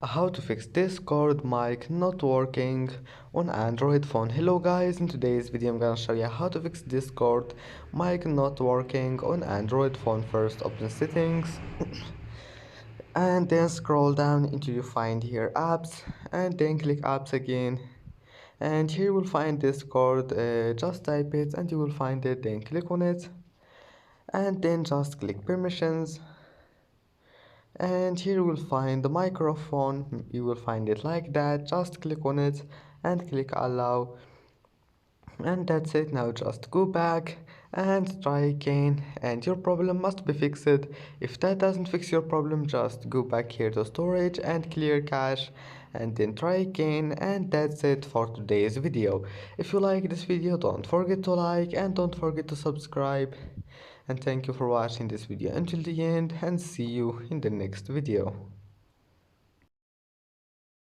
How to fix Discord mic not working on Android phone. Hello guys, in today's video I'm gonna show you how to fix Discord mic not working on Android phone. First open settings and then scroll down until you find here apps and then click apps again, and here you will find Discord. Just type it and you will find it, then click on it and then just click permissions, and here you will find the microphone. You will find it like that. Just click on it and click allow, and that's it. Now just go back and try again and your problem must be fixed. If that doesn't fix your problem, just go back here to storage and clear cache and then try again. And that's it for today's video. If you like this video, don't forget to like and don't forget to subscribe, and thank you for watching this video until the end, and see you in the next video.